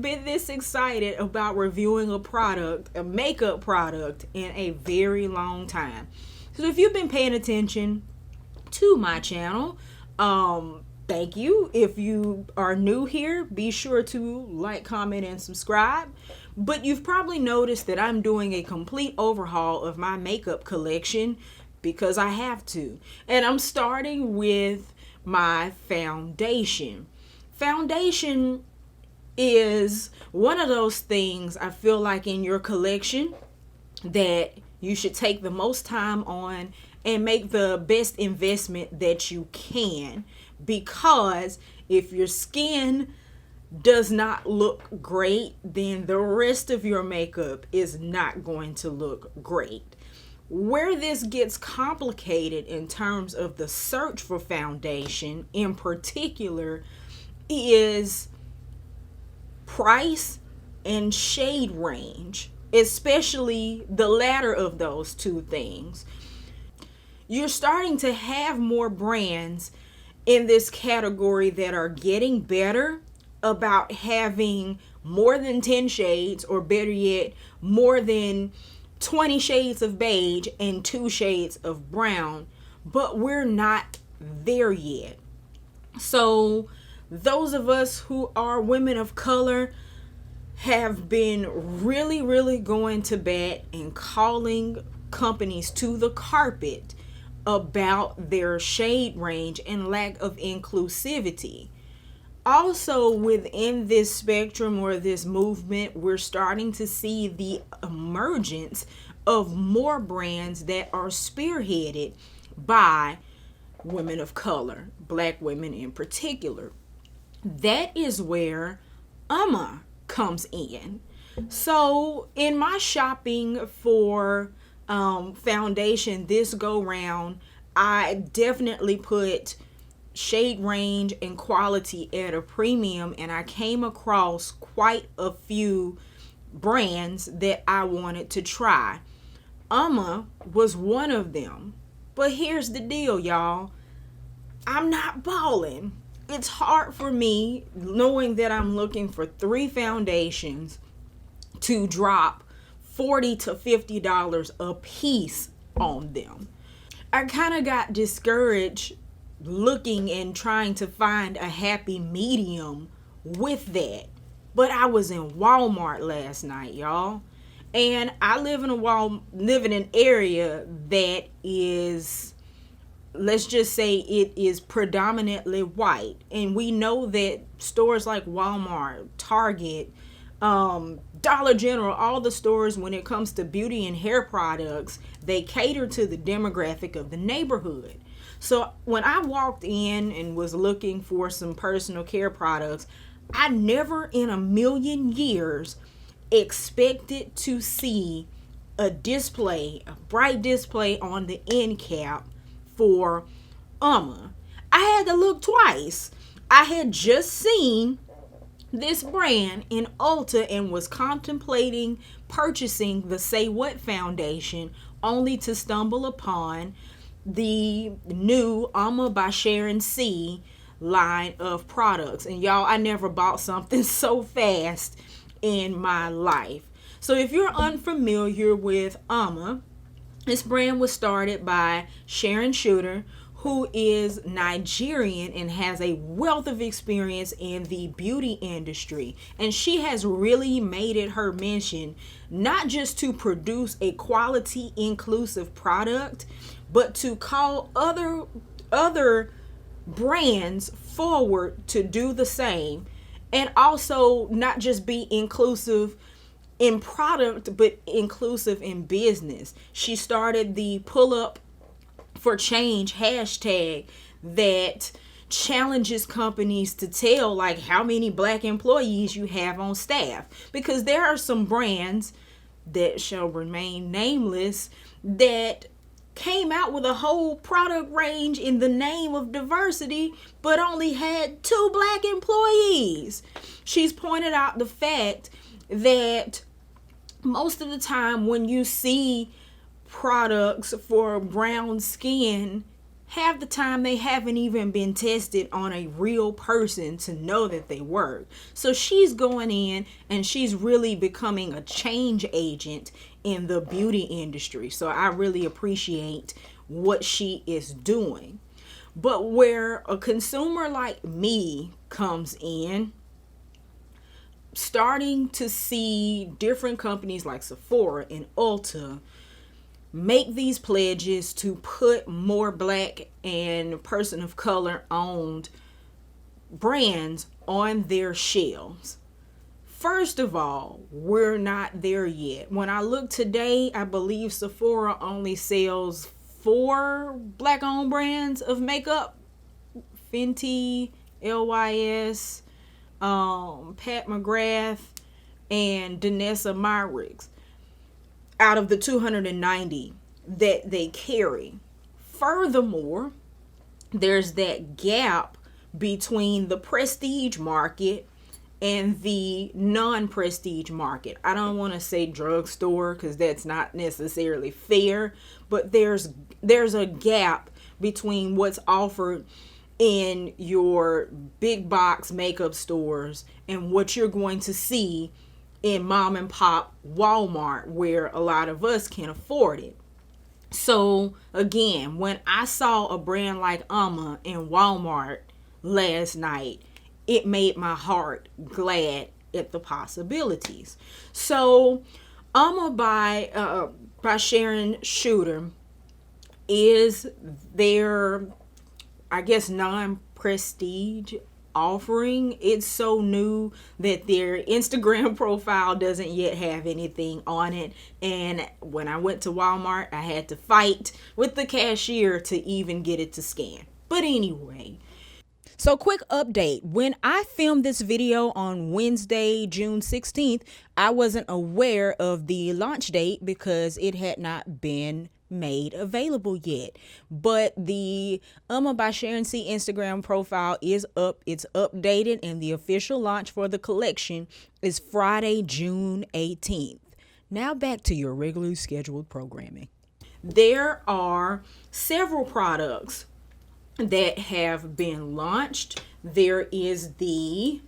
haven't been this excited about reviewing a makeup product, in a very long time. So if you've been paying attention to my channel, thank you. If you are new here, be sure to like, comment, and subscribe. But you've probably noticed that I'm doing a complete overhaul of my makeup collection because I have to. And I'm starting with my foundation. Foundation is one of those things I feel like in your collection that you should take the most time on and make the best investment that you can, because if your skin does not look great, then the rest of your makeup is not going to look great. Where this gets complicated in terms of the search for foundation in particular is price and shade range, especially the latter of those two things. You're starting to have more brands in this category that are getting better about having more than 10 shades, or better yet, more than 20 shades of beige and 2 shades of brown, but we're not there yet. So those of us who are women of color have been really going to bat and calling companies to the carpet about their shade range and lack of inclusivity. Also, within this spectrum or this movement, we're starting to see the emergence of more brands that are spearheaded by women of color, black women in particular. That is where Uoma comes in. So in my shopping for foundation this go round, I definitely put shade range and quality at a premium, and I came across quite a few brands that I wanted to try. Uoma was one of them. But here's the deal, y'all. I'm not balling. It's hard for me, knowing that I'm looking for 3 foundations, to drop $40 to $50 a piece on them. I kind of got discouraged looking and trying to find a happy medium with that. But I was in Wal-Mart last night, y'all. And I live in an area that is, let's just say it is predominantly white. And we know that stores like Walmart, Target, Dollar General, all the stores, when it comes to beauty and hair products, they cater to the demographic of the neighborhood. So when I walked in and was looking for some personal care products, I never in a million years expected to see a bright display on the end cap for Uoma. I had to look twice. I had just seen this brand in Ulta and was contemplating purchasing the Say What foundation, only to stumble upon the new Uoma by Sharon C line of products. And y'all, I never bought something so fast in my life. So if you're unfamiliar with Uoma, this brand was started by Sharon Chuter, who is Nigerian and has a wealth of experience in the beauty industry. And she has really made it her mission not just to produce a quality inclusive product, but to call other brands forward to do the same, and also not just be inclusive in product but inclusive in business. She started the Pull Up for Change hashtag that challenges companies to tell like how many black employees you have on staff, because there are some brands that shall remain nameless that came out with a whole product range in the name of diversity but only had 2 black employees. She's pointed out the fact that most of the time when you see products for brown skin half the time they haven't even been tested on a real person to know that they work. So she's going in and she's really becoming a change agent in the beauty industry. So I really appreciate what she is doing. But where a consumer like me comes in, starting to see different companies like Sephora and Ulta make these pledges to put more Black and person of color owned brands on their shelves. First of all, we're not there yet. When I look today, I believe Sephora only sells 4 Black owned brands of makeup: Fenty, LYS, Pat McGrath, and Danessa Myricks out of the 290 that they carry. Furthermore, there's that gap between the prestige market and the non-prestige market. I don't want to say drugstore because that's not necessarily fair, but there's a gap between what's offered in your big box makeup stores and what you're going to see in mom and pop Wal-Mart, where a lot of us can afford it. So again, when I saw a brand like Uoma in Walmart last night, it made my heart glad at the possibilities. So Uoma by Sharon Chuter is their, I guess, non-prestige offering. It's so new that their Instagram profile doesn't yet have anything on it, and when I went to Walmart, I had to fight with the cashier to even get it to scan. But anyway, so quick update. When I filmed this video on Wednesday, June 16th, I wasn't aware of the launch date because it had not been made available yet. But the Uoma by Sharon C Instagram profile is up. It's updated, and the official launch for the collection is Friday, June 18th. Now back to your regularly scheduled programming. There are several products that have been launched. There is the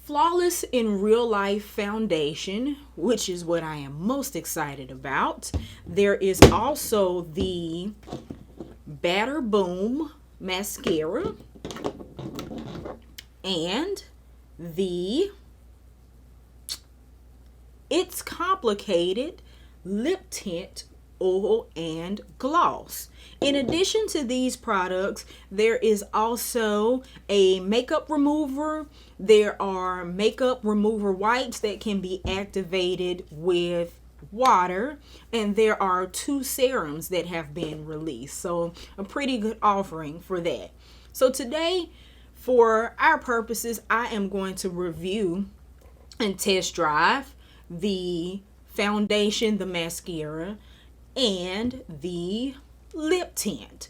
Flawless in Real Life Foundation, which is what I am most excited about. There is also the Batter Boom Mascara and the It's Complicated Lip Tint Oil and Gloss. In addition to these products, there is also a makeup remover. There are makeup remover wipes that can be activated with water, and there are 2 serums that have been released. So a pretty good offering for that. So today, for our purposes, I am going to review and test drive the foundation, the mascara, and the lip tint.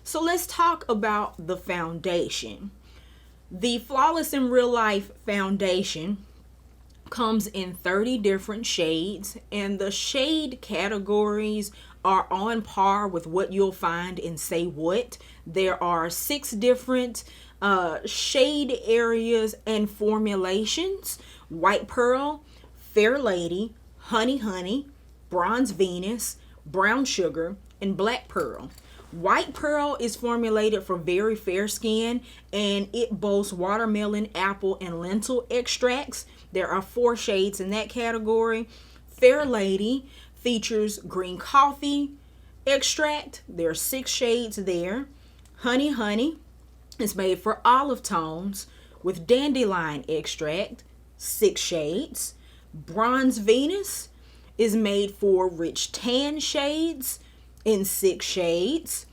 So let's talk about the foundation. The Flawless in Real Life Foundation comes in 30 different shades, and the shade categories are on par with what you'll find in Say What. There are 6 different shade areas and formulations: White Pearl, Fair Lady, Honey Honey, Bronze Venus, Brown Sugar, and Black Pearl. White Pearl is formulated for very fair skin, and it boasts watermelon, apple, and lentil extracts. There are 4 shades in that category. Fair Lady features green coffee extract. There are 6 shades there. Honey Honey is made for olive tones with dandelion extract, 6 shades. Bronze Venus is made for rich tan shades in 6 shades,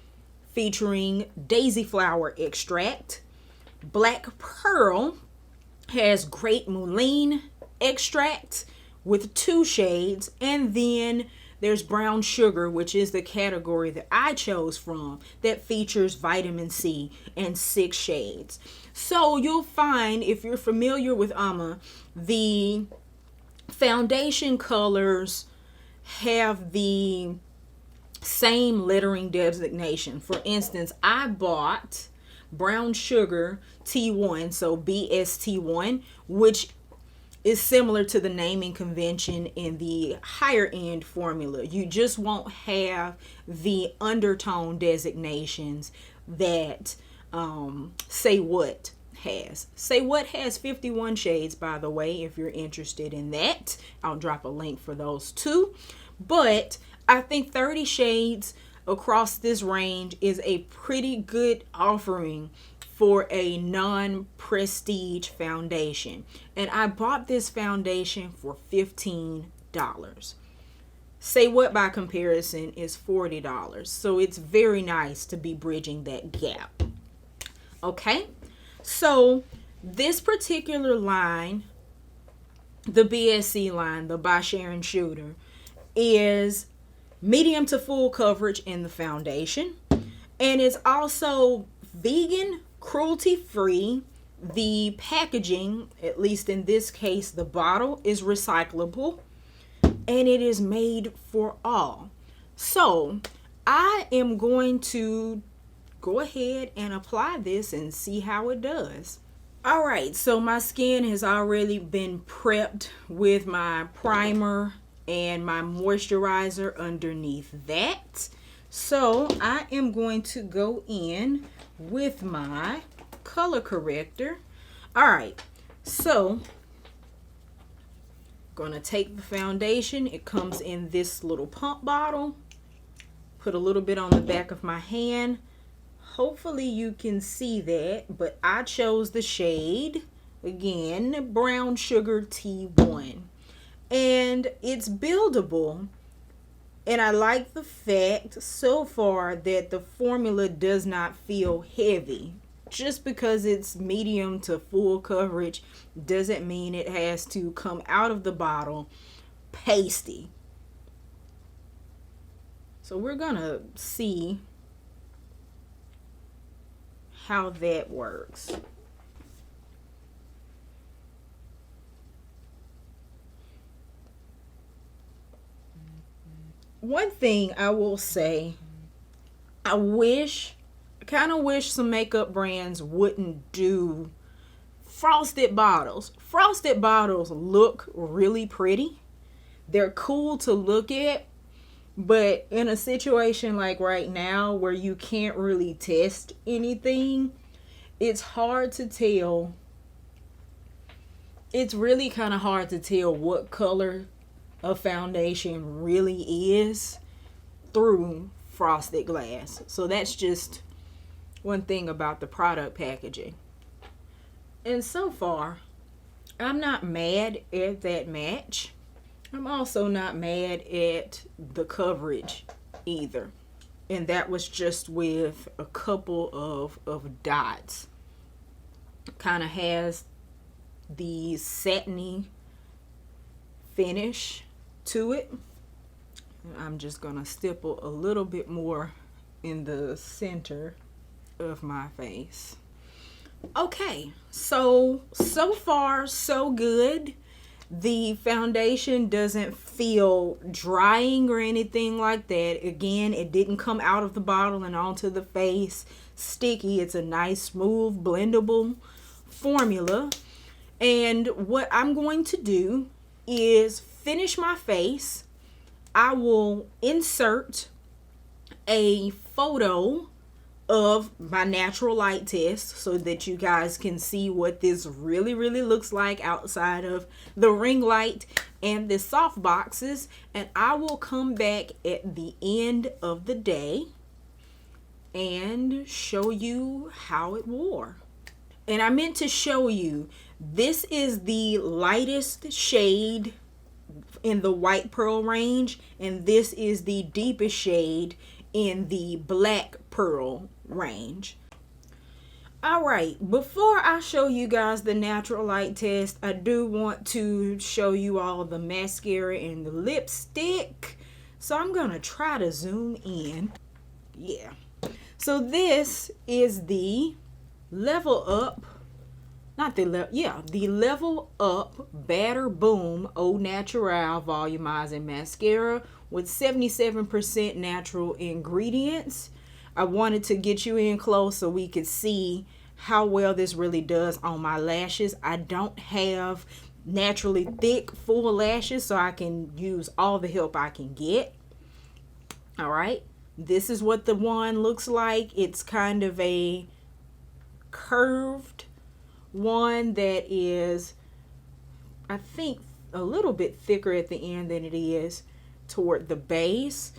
featuring daisy flower extract. Black Pearl has great mullein extract with 2 shades, and then there's Brown Sugar, which is the category that I chose from, that features vitamin C and 6 shades. So you'll find, if you're familiar with Uoma, the foundation colors have the same lettering designation. For instance, I bought brown sugar T1, so BST1, which is similar to the naming convention in the higher end formula. You just won't have the undertone designations that Say What has. Say What has 51 shades, by the way, if you're interested in that. I'll drop a link for those too. But I think 30 shades across this range is a pretty good offering for a non-prestige foundation. And I bought this foundation for $15. Say What by comparison is $40. So it's very nice to be bridging that gap. Okay, so this particular line, the BSC line, the by Sharon Chuter, is medium to full coverage in the foundation. And it's also vegan, cruelty-free. The packaging, at least in this case, the bottle, is recyclable. And it is made for all. So I am going to go ahead and apply this and see how it does. All right, so my skin has already been prepped with my primer and my moisturizer underneath that. So I am going to go in with my color corrector. All right, so gonna take the foundation. It comes in this little pump bottle. Put a little bit on the back of my hand. Hopefully you can see that, but I chose the shade, again, brown sugar T1. And it's buildable. And I like the fact so far that the formula does not feel heavy. Just because it's medium to full coverage doesn't mean it has to come out of the bottle pasty. So we're gonna see how that works. One thing I will say, I kind of wish some makeup brands wouldn't do frosted bottles. Frosted bottles look really pretty. They're cool to look at, but in a situation like right now where you can't really test anything, it's hard to tell. It's really kind of hard to tell what color a foundation really is through frosted glass. So that's just one thing about the product packaging. And so far, I'm not mad at that match. I'm also not mad at the coverage either. And that was just with a couple of dots. Kind of has the satiny finish to it. I'm just gonna stipple a little bit more in the center of my face. Okay, so far so good. The foundation doesn't feel drying or anything like that. Again, it didn't come out of the bottle and onto the face sticky. It's a nice, smooth, blendable formula. And what I'm going to do is finish my face. I will insert a photo of my natural light test so that you guys can see what this really looks like outside of the ring light and the soft boxes. And I will come back at the end of the day and show you how it wore. And I meant to show you, this is the lightest shade in the white pearl range, and this is the deepest shade in the black pearl range. All right, before I show you guys the natural light test, I do want to show you all the mascara and the lipstick. So I'm gonna try to zoom in. Yeah, so this is the Level Up, the Level Up Batter Boom Au Naturel Volumizing Mascara with 77% natural ingredients. I wanted to get you in close so we could see how well this really does on my lashes. I don't have naturally thick full lashes, so I can use all the help I can get. All right, this is what the one looks like. It's kind of a curved one that is, I think, a little bit thicker at the end than it is toward the base,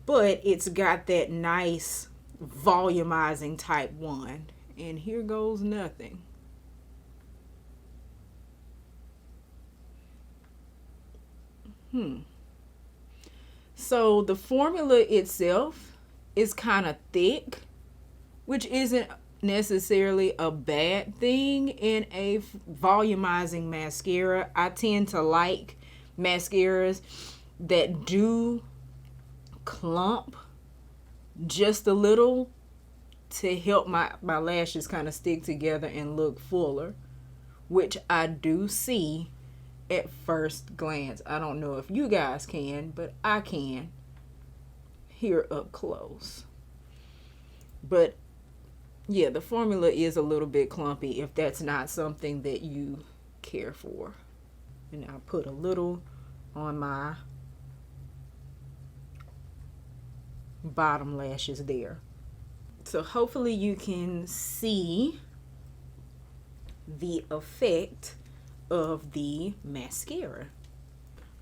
but it's got that nice volumizing type one. And here goes nothing. So the formula itself is kind of thick, which isn't necessarily a bad thing in a volumizing mascara. I tend to like mascaras that do clump just a little to help my lashes kind of stick together and look fuller, which I do see at first glance. I don't know if you guys can, but I can here up close. But yeah, the formula is a little bit clumpy if that's not something that you care for. And I'll put a little on my bottom lashes there. So hopefully you can see the effect of the mascara.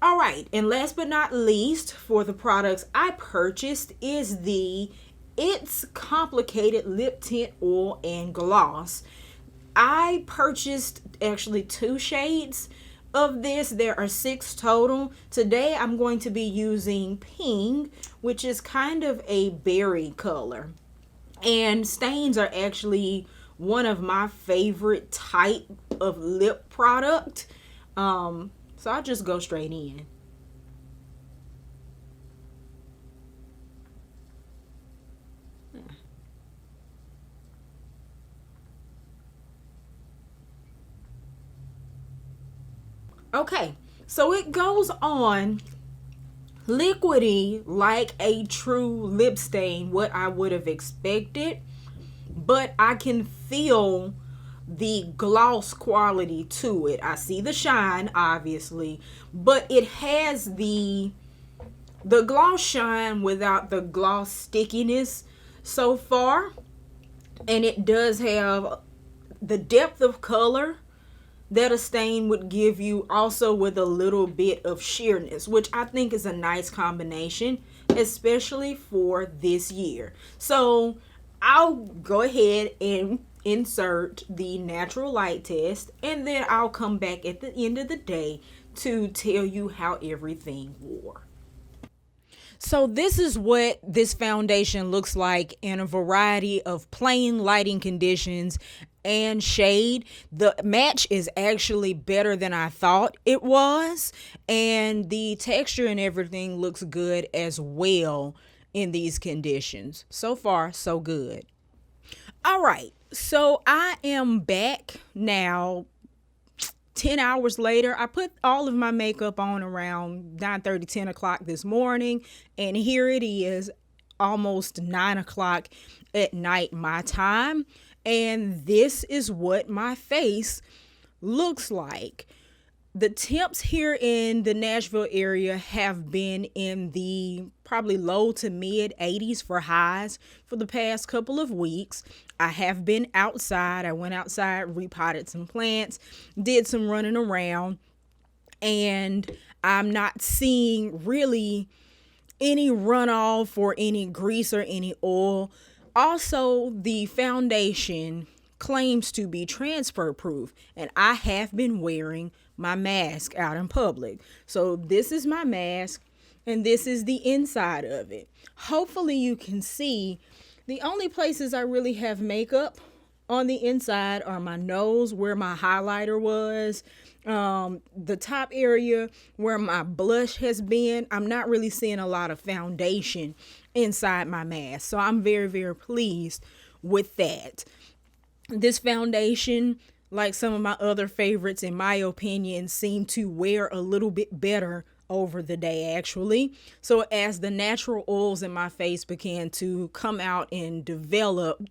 All right, and last but not least, for the products I purchased is the It's Complicated Lip Tint Oil and Gloss. I purchased actually 2 shades of this. There are 6 total. Today I'm going to be using pink, which is kind of a berry color. And stains are actually one of my favorite type of lip product. So I'll just go straight in. Okay, so it goes on liquidy like a true lip stain, what I would have expected, but I can feel the gloss quality to it. I see the shine, obviously, but it has the gloss shine without the gloss stickiness so far, and it does have the depth of color that a stain would give you, also with a little bit of sheerness, which I think is a nice combination, especially for this year. So I'll go ahead and insert the natural light test, and then I'll come back at the end of the day to tell you how everything wore. So this is what this foundation looks like in a variety of plain lighting conditions and shade. The match is actually better than I thought it was, and the texture and everything looks good as well in these conditions. So far, so good. All right, so I am back now 10 hours later. I put all of my makeup on around 9:30, 10 o'clock this morning, and here it is almost 9 o'clock at night my time, and this is what my face looks like. The temps here in the Nashville area have been in the probably low to mid 80s for highs for the past couple of weeks. I have been outside. I went outside, repotted some plants, did some running around, and I'm not seeing really any runoff or any grease or any oil. Also, the foundation claims to be transfer proof, and I have been wearing my mask out in public. So this is my mask, and this is the inside of it. Hopefully you can see the only places I really have makeup on the inside are my nose, where my highlighter was, the top area where my blush has been. I'm not really seeing a lot of foundation inside my mask, so I'm very, very pleased with that. This foundation, like some of my other favorites, in my opinion, seem to wear a little bit better over the day, actually. So as the natural oils in my face began to come out and develop,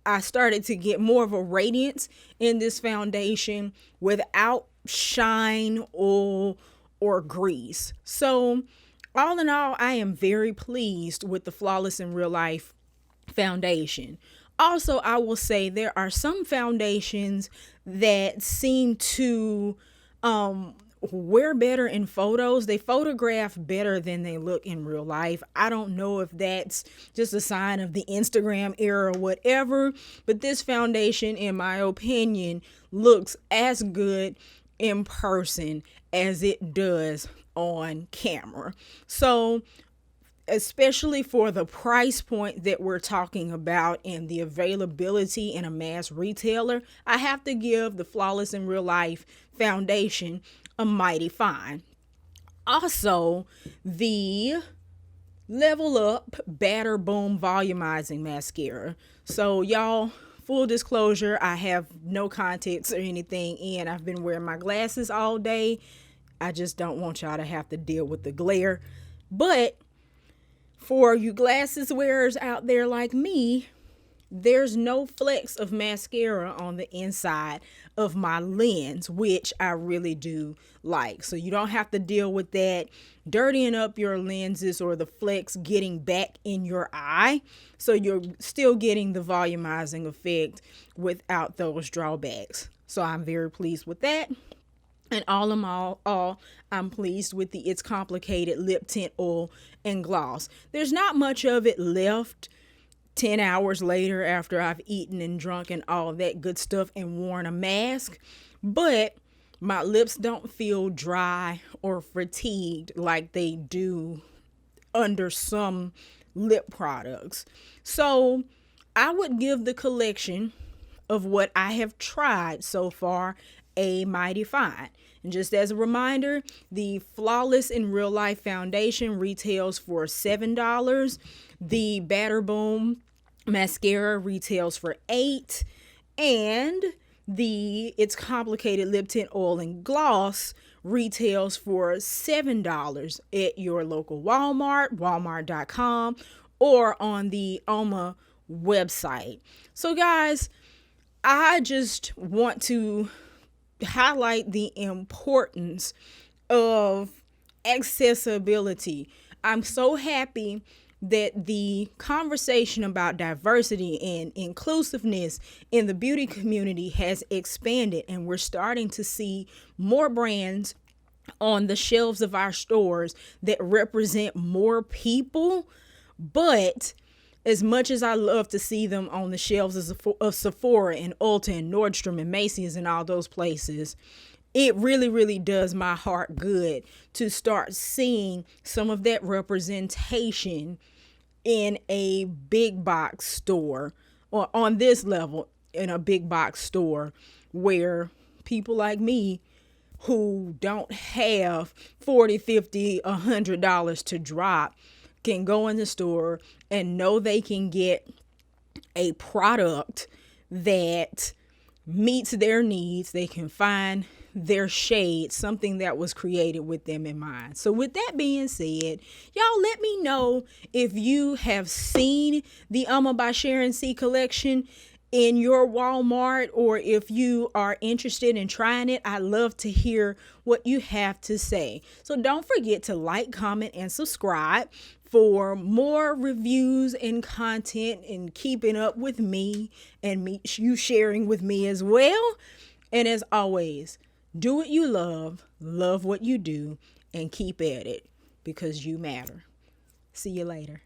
I started to get more of a radiance in this foundation without shine, oil, or grease. So all in all, I am very pleased with the Flawless in Real Life foundation. Also, I will say there are some foundations that seem to wear better in photos. They photograph better than they look in real life. I don't know if that's just a sign of the Instagram era or whatever, but this foundation, in my opinion, looks as good in person as it does on camera. So especially for the price point that we're talking about and the availability in a mass retailer, I have to give the Flawless in Real Life foundation a mighty fine. Also, the Level Up Batter Boom Volumizing Mascara. So y'all, full disclosure, I have no contacts or anything in. I've been wearing my glasses all day. I just don't want y'all to have to deal with the glare. But for you glasses wearers out there like me, there's no flecks of mascara on the inside of my lens, which I really do like. So you don't have to deal with that dirtying up your lenses or the flecks getting back in your eye. So you're still getting the volumizing effect without those drawbacks. So I'm very pleased with that. And all in all, I'm pleased with the It's Complicated lip tint oil and gloss. There's not much of it left 10 hours later after I've eaten and drunk and all that good stuff and worn a mask, but my lips don't feel dry or fatigued like they do under some lip products. So I would give the collection of what I have tried so far a mighty fine. And just as a reminder, the Flawless in Real Life foundation retails for $7. The Batter Boom mascara retails for $8. And the It's Complicated lip tint oil and gloss retails for $7 at your local Walmart, walmart.com, or on the Uoma website. So guys, I just want to highlight the importance of accessibility. I'm so happy that the conversation about diversity and inclusiveness in the beauty community has expanded, and we're starting to see more brands on the shelves of our stores that represent more people. But as much as I love to see them on the shelves of Sephora and Ulta and Nordstrom and Macy's and all those places, it really, really does my heart good to start seeing some of that representation in a big box store, or on this level in a big box store, where people like me who don't have $40, $50, $100 to drop can go in the store and know they can get a product that meets their needs. They can find their shade, something that was created with them in mind. So with that being said, y'all let me know if you have seen the Uoma by Sharon C collection in your Walmart, or if you are interested in trying it. I'd love to hear what you have to say. So don't forget to like, comment, and subscribe for more reviews and content and keeping up with me and you sharing with me as well. And as always, do what you love what you do, and keep at it, because you matter. See you later.